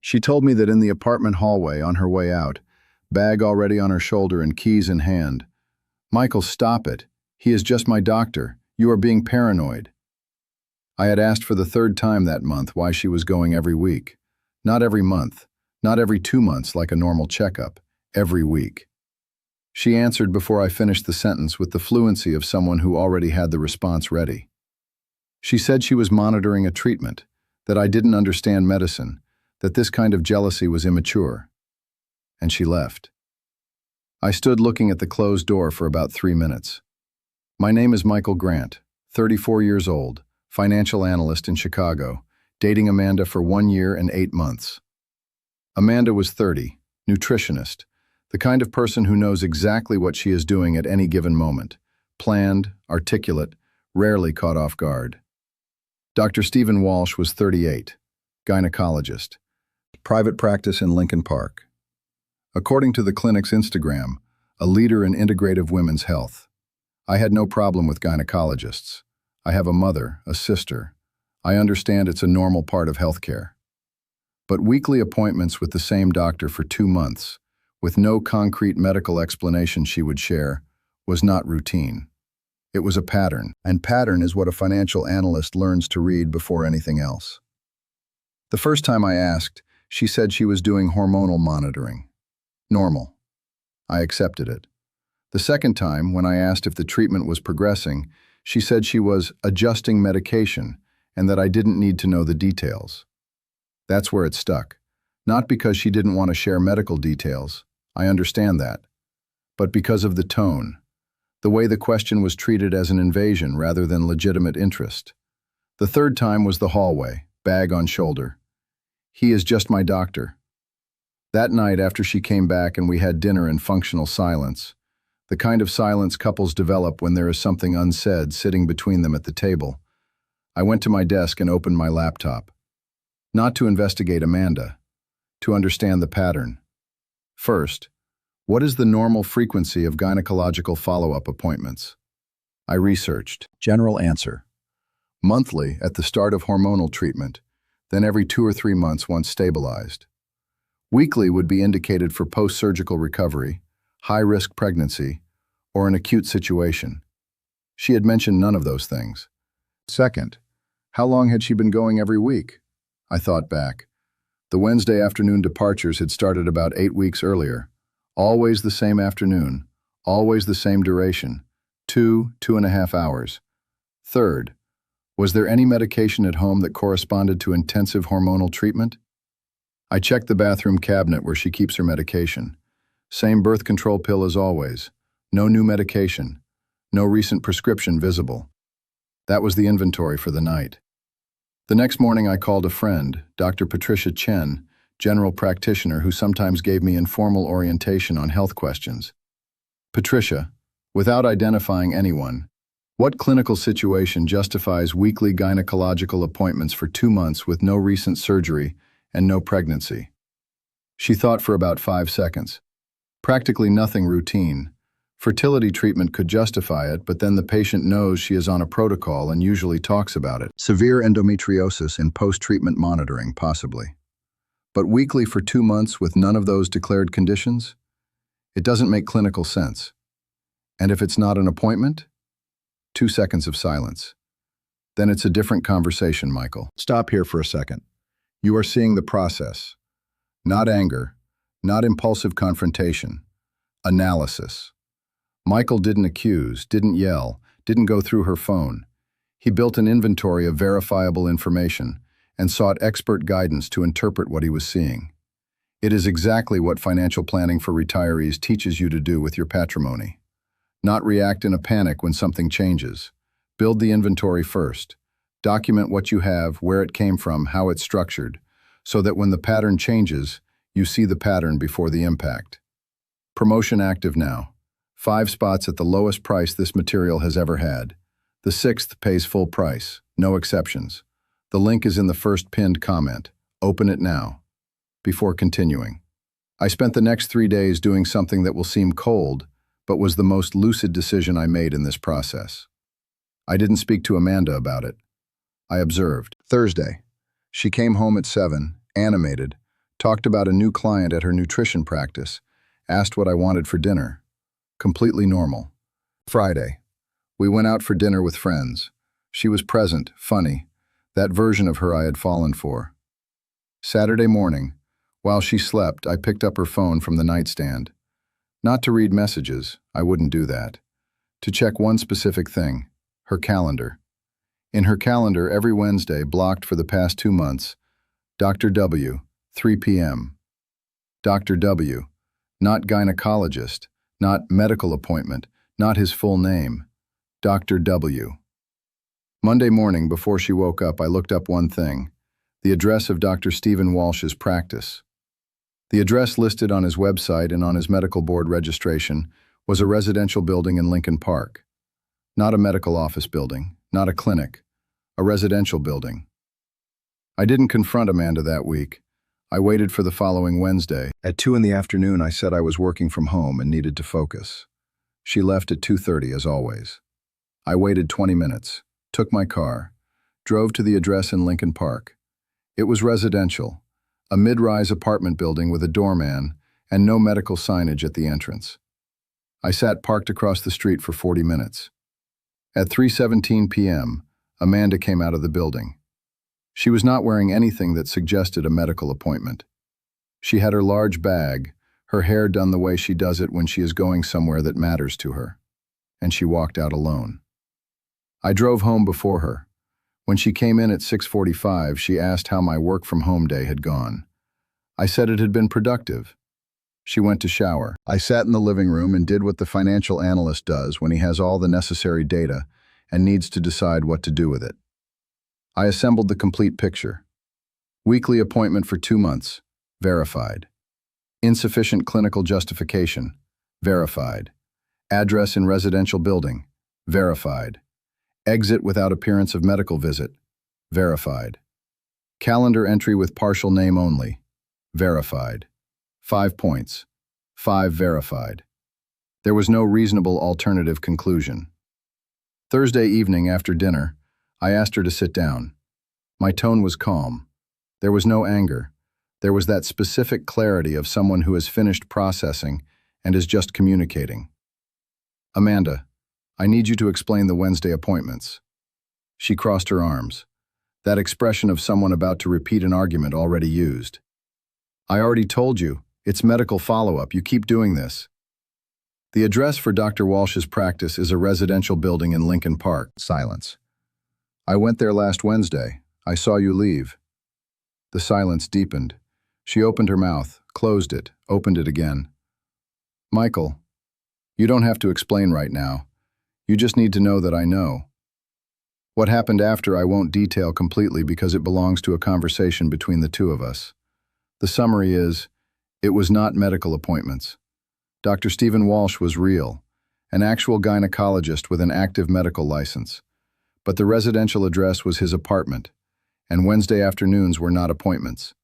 She told me that in the apartment hallway on her way out, bag already on her shoulder and keys in hand. "Michael, stop it. He is just my doctor. You are being paranoid." I had asked for the third time that month why she was going every week. Not every month, not every 2 months like a normal checkup, every week. She answered before I finished the sentence with the fluency of someone who already had the response ready. She said she was monitoring a treatment, that I didn't understand medicine, that this kind of jealousy was immature. And she left. I stood looking at the closed door for about 3 minutes. My name is Michael Grant, 34 years old, financial analyst in Chicago, dating Amanda for 1 year and 8 months. Amanda was 30, nutritionist, the kind of person who knows exactly what she is doing at any given moment, planned, articulate, rarely caught off guard. Dr. Stephen Walsh was 38, gynecologist, private practice in Lincoln Park. According to the clinic's Instagram, a leader in integrative women's health. I had no problem with gynecologists. I have a mother, a sister. I understand it's a normal part of healthcare. But weekly appointments with the same doctor for 2 months, with no concrete medical explanation she would share, was not routine. It was a pattern, and pattern is what a financial analyst learns to read before anything else. The first time I asked, she said she was doing hormonal monitoring. Normal. I accepted it. The second time, when I asked if the treatment was progressing, she said she was adjusting medication and that I didn't need to know the details. That's where it stuck. Not because she didn't want to share medical details, I understand that, but because of the tone, the way the question was treated as an invasion rather than legitimate interest. The third time was the hallway, bag on shoulder. "He is just my doctor." That night after she came back and we had dinner in functional silence, the kind of silence couples develop when there is something unsaid sitting between them at the table, I went to my desk and opened my laptop. Not to investigate Amanda, to understand the pattern. First, what is the normal frequency of gynecological follow-up appointments? I researched. General answer: monthly at the start of hormonal treatment, then every 2 or 3 months once stabilized. Weekly would be indicated for post-surgical recovery, high-risk pregnancy, or an acute situation. She had mentioned none of those things. Second, how long had she been going every week? I thought back. The Wednesday afternoon departures had started about 8 weeks earlier. Always the same afternoon, always the same duration, 2.5 hours. Third, was there any medication at home that corresponded to intensive hormonal treatment? I checked the bathroom cabinet where she keeps her medication. Same birth control pill as always. No new medication. No recent prescription visible. That was the inventory for the night. The next morning I called a friend, Dr. Patricia Chen, general practitioner who sometimes gave me informal orientation on health questions. Patricia, without identifying anyone, what clinical situation justifies weekly gynecological appointments for 2 months with no recent surgery and no pregnancy? She thought for about 5 seconds. Practically nothing routine. Fertility treatment could justify it, but then the patient knows she is on a protocol and usually talks about it. Severe endometriosis in post-treatment monitoring, possibly. But weekly for 2 months with none of those declared conditions? It doesn't make clinical sense. And if it's not an appointment? 2 seconds of silence. Then it's a different conversation, Michael. Stop here for a second. You are seeing the process. Not anger, not impulsive confrontation. Analysis. Michael didn't accuse, didn't yell, didn't go through her phone. He built an inventory of verifiable information and sought expert guidance to interpret what he was seeing. It is exactly what financial planning for retirees teaches you to do with your patrimony. Not react in a panic when something changes. Build the inventory first. Document what you have, where it came from, how it's structured, so that when the pattern changes, you see the pattern before the impact. Promotion active now. 5 spots at the lowest price this material has ever had. The 6th pays full price, no exceptions. The link is in the first pinned comment. Open it now. Before continuing. I spent the next 3 days doing something that will seem cold, but was the most lucid decision I made in this process. I didn't speak to Amanda about it. I observed. Thursday. She came home at 7, animated, Talked about a new client at her nutrition practice. Asked what I wanted for dinner. Completely normal. Friday. We went out for dinner with friends. She was present, funny. That version of her I had fallen for. Saturday morning. While she slept, I picked up her phone from the nightstand. Not to read messages, I wouldn't do that. To check one specific thing, her calendar. In her calendar, every Wednesday, blocked for the past 2 months, Dr. W, 3 p.m. Dr. W, not gynecologist, not medical appointment, not his full name. Dr. W. Monday morning, before she woke up, I looked up one thing, the address of Dr. Stephen Walsh's practice. The address listed on his website and on his medical board registration was a residential building in Lincoln Park. Not a medical office building, not a clinic, a residential building. I didn't confront Amanda that week. I waited for the following Wednesday. At 2 in the afternoon, I said I was working from home and needed to focus. She left at 2:30 as always. I waited 20 minutes, took my car, drove to the address in Lincoln Park. It was residential, a mid-rise apartment building with a doorman and no medical signage at the entrance. I sat parked across the street for 40 minutes. At 3:17 p.m., Amanda came out of the building. She was not wearing anything that suggested a medical appointment. She had her large bag, her hair done the way she does it when she is going somewhere that matters to her, and she walked out alone. I drove home before her. When she came in at 6:45, she asked how my work-from-home day had gone. I said it had been productive. She went to shower. I sat in the living room and did what the financial analyst does when he has all the necessary data and needs to decide what to do with it. I assembled the complete picture. Weekly appointment for 2 months. Verified. Insufficient clinical justification. Verified. Address in residential building. Verified. Exit without appearance of medical visit. Verified. Calendar entry with partial name only. Verified. 5 points. 5 verified. There was no reasonable alternative conclusion. Thursday evening after dinner, I asked her to sit down. My tone was calm. There was no anger. There was that specific clarity of someone who has finished processing and is just communicating. Amanda, I need you to explain the Wednesday appointments. She crossed her arms. That expression of someone about to repeat an argument already used. I already told you, it's medical follow-up. You keep doing this. The address for Dr. Walsh's practice is a residential building in Lincoln Park. Silence. I went there last Wednesday. I saw you leave. The silence deepened. She opened her mouth, closed it, opened it again. Michael, you don't have to explain right now. You just need to know that I know. What happened after I won't detail completely because it belongs to a conversation between the two of us. The summary is, it was not medical appointments. Dr. Stephen Walsh was real, an actual gynecologist with an active medical license. But the residential address was his apartment, and Wednesday afternoons were not appointments.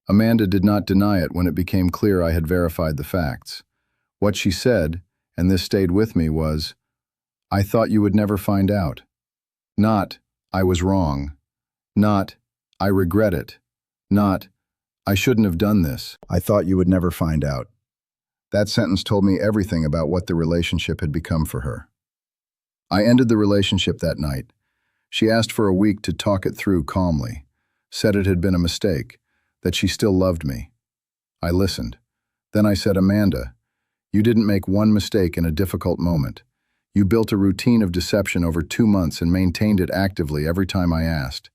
Amanda did not deny it when it became clear I had verified the facts. What she said, and this stayed with me, was, I thought you would never find out. Not, I was wrong. Not, I regret it. Not, I shouldn't have done this. I thought you would never find out. That sentence told me everything about what the relationship had become for her. I ended the relationship that night. She asked for a week to talk it through calmly, said it had been a mistake, that she still loved me. I listened. Then I said, Amanda, you didn't make one mistake in a difficult moment. You built a routine of deception over 2 months and maintained it actively every time I asked.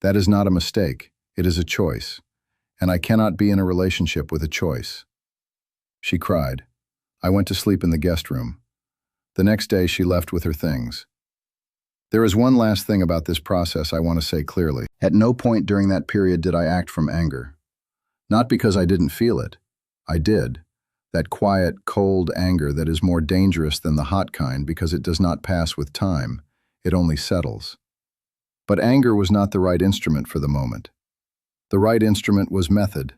That is not a mistake. It is a choice. And I cannot be in a relationship with a choice. She cried. I went to sleep in the guest room. The next day, she left with her things. There is one last thing about this process I want to say clearly. At no point during that period did I act from anger. Not because I didn't feel it. I did. That quiet, cold anger that is more dangerous than the hot kind because it does not pass with time. It only settles. But anger was not the right instrument for the moment. The right instrument was method.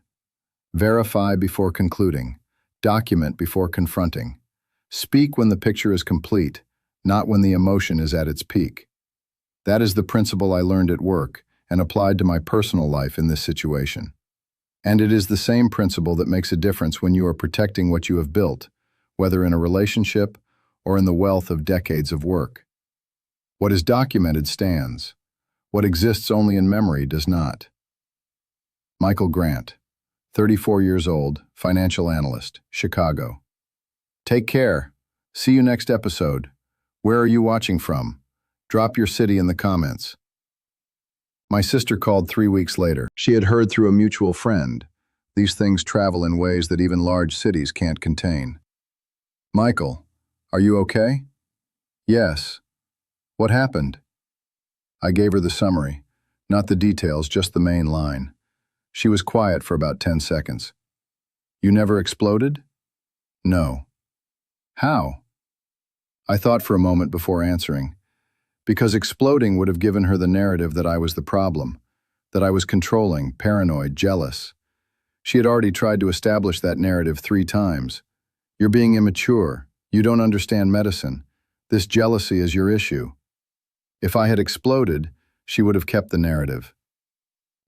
Verify before concluding. Document before confronting. Speak when the picture is complete, not when the emotion is at its peak. That is the principle I learned at work and applied to my personal life in this situation. And it is the same principle that makes a difference when you are protecting what you have built, whether in a relationship or in the wealth of decades of work. What is documented stands. What exists only in memory does not. Michael Grant, 34 years old, financial analyst, Chicago. Take care. See you next episode. Where are you watching from? Drop your city in the comments. My sister called 3 weeks later. She had heard through a mutual friend. These things travel in ways that even large cities can't contain. Michael, are you okay? Yes. What happened? I gave her the summary, not the details, just the main line. She was quiet for about 10 seconds. You never exploded? No. How? I thought for a moment before answering. Because exploding would have given her the narrative that I was the problem, that I was controlling, paranoid, jealous. She had already tried to establish that narrative 3 times. You're being immature. You don't understand medicine. This jealousy is your issue. If I had exploded, she would have kept the narrative.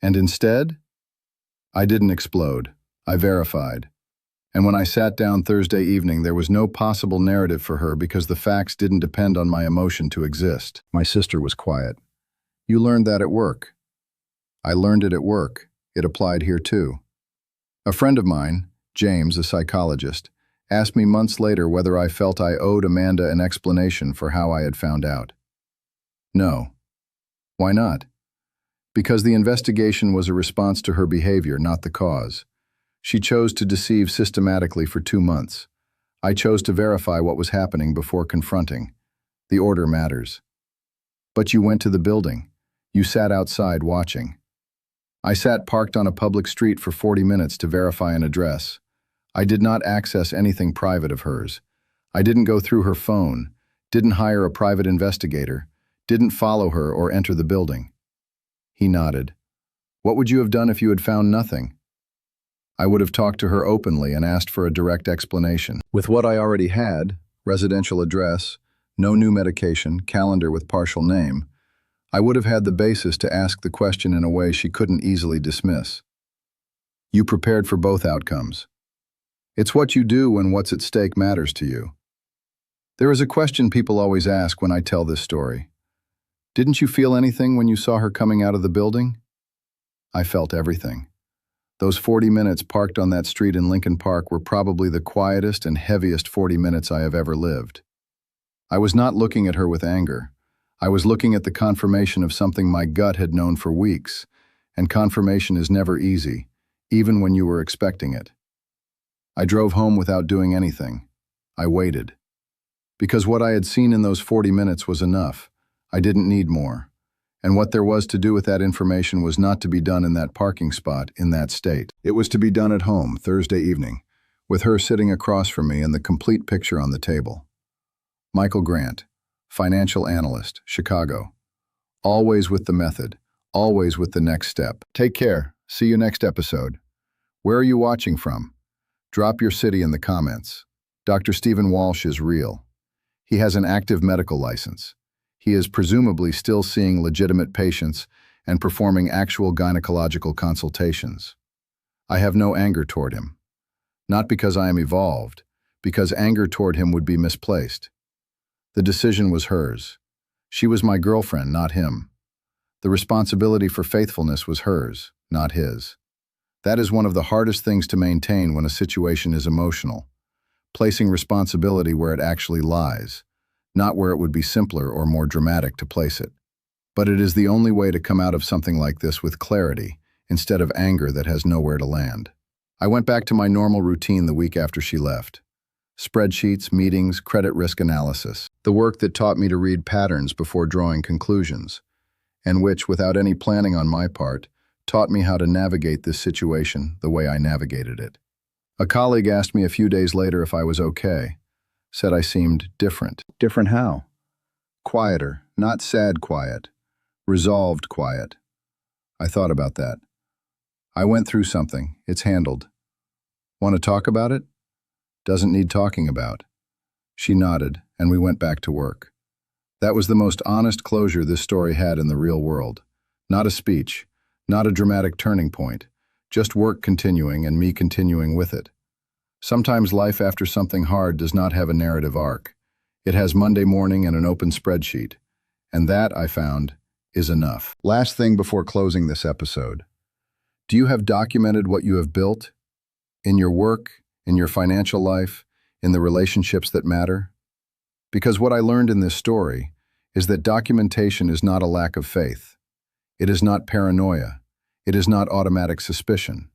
And instead, I didn't explode. I verified. And when I sat down Thursday evening, there was no possible narrative for her because the facts didn't depend on my emotion to exist. My sister was quiet. You learned that at work. I learned it at work. It applied here too. A friend of mine, James, a psychologist, asked me months later whether I felt I owed Amanda an explanation for how I had found out. No. Why not? Because the investigation was a response to her behavior, not the cause. She chose to deceive systematically for 2 months. I chose to verify what was happening before confronting. The order matters. But you went to the building. You sat outside watching. I sat parked on a public street for 40 minutes to verify an address. I did not access anything private of hers. I didn't go through her phone, didn't hire a private investigator, didn't follow her or enter the building. He nodded. What would you have done if you had found nothing? I would have talked to her openly and asked for a direct explanation. With what I already had, residential address, no new medication, calendar with partial name, I would have had the basis to ask the question in a way she couldn't easily dismiss. You prepared for both outcomes. It's what you do when what's at stake matters to you. There is a question people always ask when I tell this story. Didn't you feel anything when you saw her coming out of the building? I felt everything. Those 40 minutes parked on that street in Lincoln Park were probably the quietest and heaviest 40 minutes I have ever lived. I was not looking at her with anger. I was looking at the confirmation of something my gut had known for weeks, and confirmation is never easy, even when you were expecting it. I drove home without doing anything. I waited. Because what I had seen in those 40 minutes was enough. I didn't need more. And what there was to do with that information was not to be done in that parking spot, in that state. It was to be done at home, Thursday evening, with her sitting across from me and the complete picture on the table. Michael Grant, financial analyst, Chicago. Always with the method, always with the next step. Take care. See you next episode. Where are you watching from? Drop your city in the comments. Dr. Stephen Walsh is real. He has an active medical license. He is presumably still seeing legitimate patients and performing actual gynecological consultations. I have no anger toward him. Not because I am evolved, because anger toward him would be misplaced. The decision was hers. She was my girlfriend, not him. The responsibility for faithfulness was hers, not his. That is one of the hardest things to maintain when a situation is emotional, placing responsibility where it actually lies, not where it would be simpler or more dramatic to place it. But it is the only way to come out of something like this with clarity, instead of anger that has nowhere to land. I went back to my normal routine the week after she left. Spreadsheets, meetings, credit risk analysis. The work that taught me to read patterns before drawing conclusions, and which, without any planning on my part, taught me how to navigate this situation the way I navigated it. A colleague asked me a few days later if I was okay. Said I seemed different. Different how? Quieter, not sad quiet. Resolved quiet. I thought about that. I went through something. It's handled. Want to talk about it? Doesn't need talking about. She nodded, and we went back to work. That was the most honest closure this story had in the real world. Not a speech, not a dramatic turning point, Just work continuing and me continuing with it. Sometimes life after something hard does not have a narrative arc. It has Monday morning and an open spreadsheet. And that, I found, is enough. Last thing before closing this episode. Do you have documented what you have built? In your work, in your financial life, in the relationships that matter? Because what I learned in this story is that documentation is not a lack of faith. It is not paranoia. It is not automatic suspicion.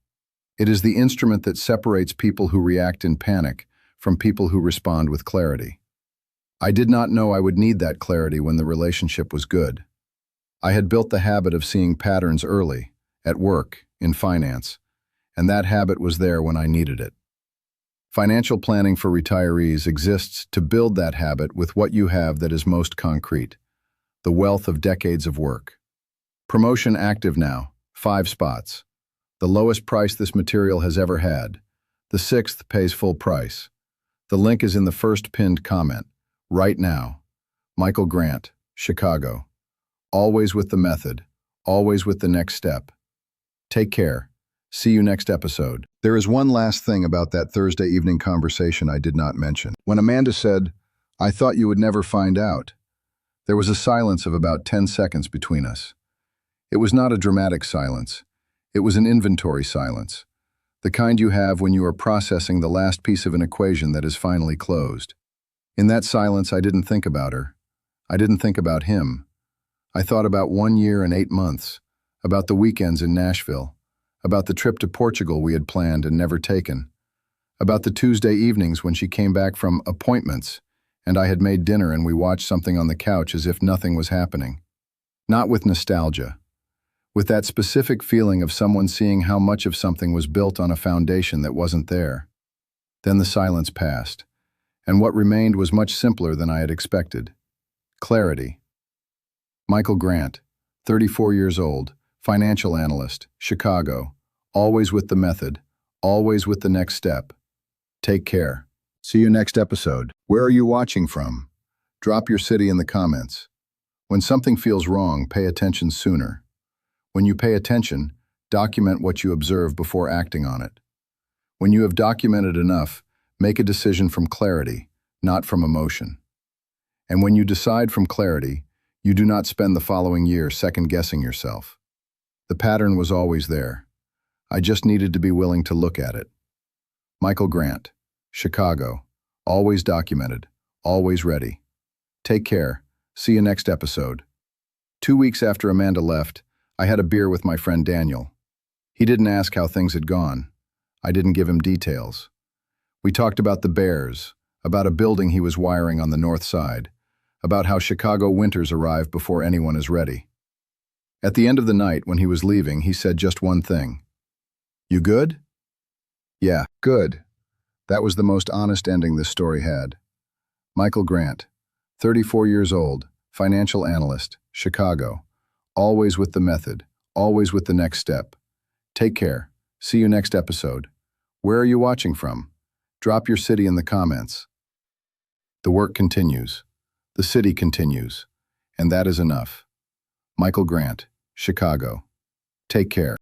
It is the instrument that separates people who react in panic from people who respond with clarity. I did not know I would need that clarity when the relationship was good. I had built the habit of seeing patterns early, at work, in finance, and that habit was there when I needed it. Financial planning for retirees exists to build that habit with what you have that is most concrete, the wealth of decades of work. Promotion active now, 5 spots. The lowest price this material has ever had. The 6th pays full price. The link is in the first pinned comment, right now. Michael Grant, Chicago. Always with the method, always with the next step. Take care. See you next episode. There is one last thing about that Thursday evening conversation I did not mention. When Amanda said, "I thought you would never find out," there was a silence of about 10 seconds between us. It was not a dramatic silence. It was an inventory silence, the kind you have when you are processing the last piece of an equation that is finally closed. In that silence, I didn't think about her. I didn't think about him. I thought about 1 year and 8 months, about the weekends in Nashville, about the trip to Portugal we had planned and never taken, about the Tuesday evenings when she came back from appointments and I had made dinner and we watched something on the couch as if nothing was happening. Not with nostalgia, with that specific feeling of someone seeing how much of something was built on a foundation that wasn't there. Then the silence passed, and what remained was much simpler than I had expected. Clarity. Michael Grant, 34 years old, financial analyst, Chicago, always with the method, always with the next step. Take care. See you next episode. Where are you watching from? Drop your city in the comments. When something feels wrong, pay attention sooner. When you pay attention, document what you observe before acting on it. When you have documented enough, make a decision from clarity, not from emotion. And when you decide from clarity, you do not spend the following year second-guessing yourself. The pattern was always there. I just needed to be willing to look at it. Michael Grant, Chicago, always documented, always ready. Take care. See you next episode. 2 weeks after Amanda left, I had a beer with my friend Daniel. He didn't ask how things had gone. I didn't give him details. We talked about the Bears, about a building he was wiring on the north side, about how Chicago winters arrive before anyone is ready. At the end of the night, when he was leaving, he said just one thing. "You good?" "Yeah, good." That was the most honest ending this story had. Michael Grant, 34 years old, financial analyst, Chicago. Always with the method, always with the next step. Take care. See you next episode. Where are you watching from? Drop your city in the comments. The work continues. The city continues. And that is enough. Michael Grant, Chicago. Take care.